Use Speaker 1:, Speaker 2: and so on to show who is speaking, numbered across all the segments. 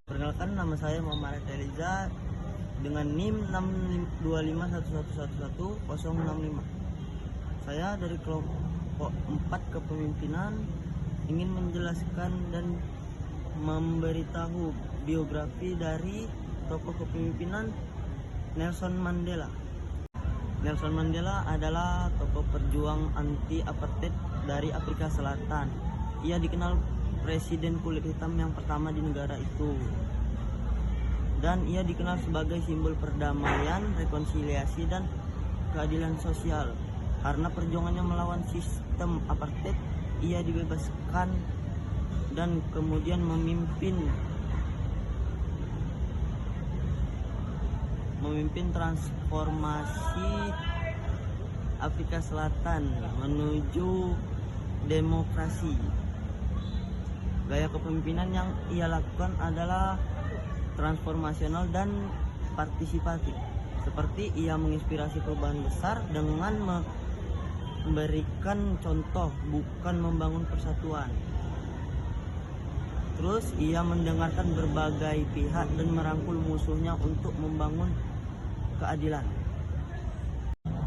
Speaker 1: Perkenalkan, nama saya Muhammad Eliza dengan NIM 62511111065. Saya dari kelompok 4 kepemimpinan ingin menjelaskan dan memberitahu biografi dari tokoh kepemimpinan Nelson Mandela. Nelson Mandela adalah tokoh perjuang anti apartheid dari Afrika Selatan. Ia dikenal presiden kulit hitam yang pertama di negara itu. Dan ia dikenal sebagai simbol perdamaian, rekonsiliasi, dan keadilan sosial. Karena perjuangannya melawan sistem apartheid, ia dibebaskan dan kemudian memimpin transformasi Afrika Selatan menuju demokrasi. Gaya kepemimpinan yang ia lakukan adalah transformasional dan partisipatif. Seperti ia menginspirasi perubahan besar dengan memberikan contoh, bukan membangun persatuan. Terus ia mendengarkan berbagai pihak dan merangkul musuhnya untuk membangun keadilan.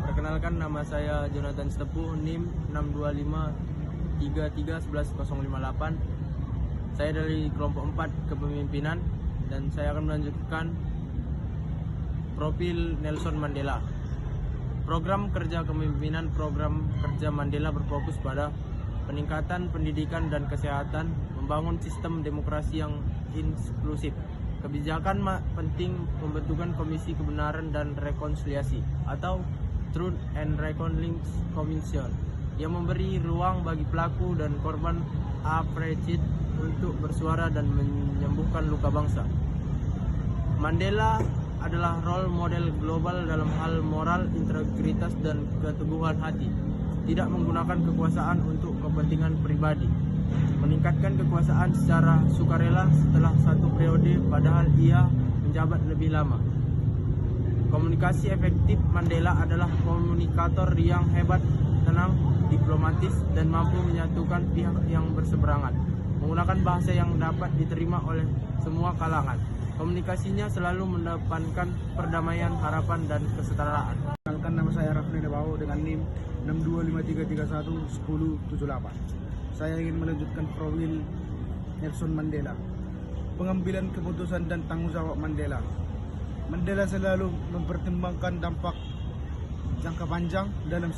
Speaker 2: Perkenalkan, nama saya Jonathan Stepu, NIM 62533111058. Saya dari kelompok 4 kepemimpinan dan saya akan melanjutkan profil Nelson Mandela. Program kerja kepemimpinan program kerja Mandela berfokus pada peningkatan pendidikan dan kesehatan, membangun sistem demokrasi yang inklusif. Kebijakan penting pembentukan Komisi Kebenaran dan Rekonsiliasi atau Truth and Reconciliation Commission yang memberi ruang bagi pelaku dan korban apartheid untuk bersuara dan menyembuhkan luka bangsa. Mandela adalah role model global dalam hal moral, integritas, dan keteguhan hati. Tidak menggunakan kekuasaan untuk kepentingan pribadi. Meningkatkan kekuasaan secara sukarela setelah satu periode padahal ia menjabat lebih lama. Komunikasi efektif Mandela adalah komunikator yang hebat, tenang, diplomatis, dan mampu menyatukan pihak yang berseberangan. Menggunakan bahasa yang dapat diterima oleh semua kalangan. Komunikasinya selalu mendepankan perdamaian, harapan, dan kesetaraan.
Speaker 3: Perkenalkan, nama saya Rafni Debawo dengan NIM 62533111078. Saya ingin melanjutkan profil Nelson Mandela. Pengambilan keputusan dan tanggung jawab Mandela. Mandela selalu mempertimbangkan dampak jangka panjang dalam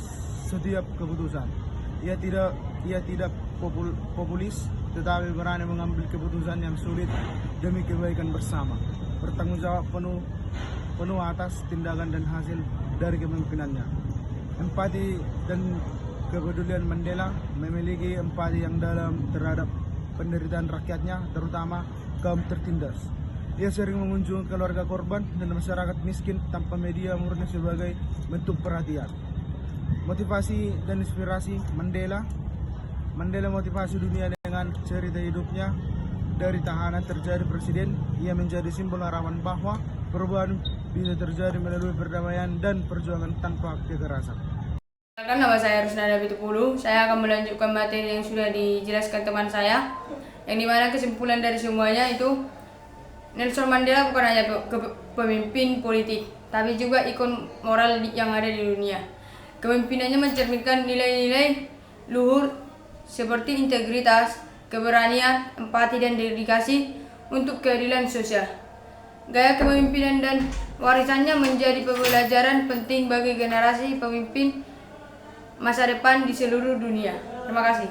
Speaker 3: setiap keputusan. Ia tidak populis, tetapi berani mengambil keputusan yang sulit demi kebaikan bersama. Bertanggung jawab penuh atas tindakan dan hasil dari kepemimpinannya. Empati dan kepedulian Mandela memiliki empati yang dalam terhadap penderitaan rakyatnya, terutama kaum tertindas. Ia sering mengunjungi keluarga korban dan masyarakat miskin tanpa media murni sebagai bentuk perhatian. Motivasi dan inspirasi Mandela motivasi dunia dengan cerita hidupnya. Dari tahanan terjadi presiden, ia menjadi simbol harapan bahwa perubahan bisa terjadi melalui perdamaian dan perjuangan tanpa kekerasan.
Speaker 4: Nama saya Rusnada Bitupulu. Saya akan melanjutkan materi yang sudah dijelaskan teman saya, yang dimana kesimpulan dari semuanya itu Nelson Mandela bukan hanya pemimpin politik, tapi juga ikon moral yang ada di dunia. Kepemimpinannya mencerminkan nilai-nilai luhur seperti integritas, keberanian, empati, dan dedikasi untuk keadilan sosial. Gaya kepemimpinan dan warisannya menjadi pembelajaran penting bagi generasi pemimpin masa depan di seluruh dunia. Terima kasih.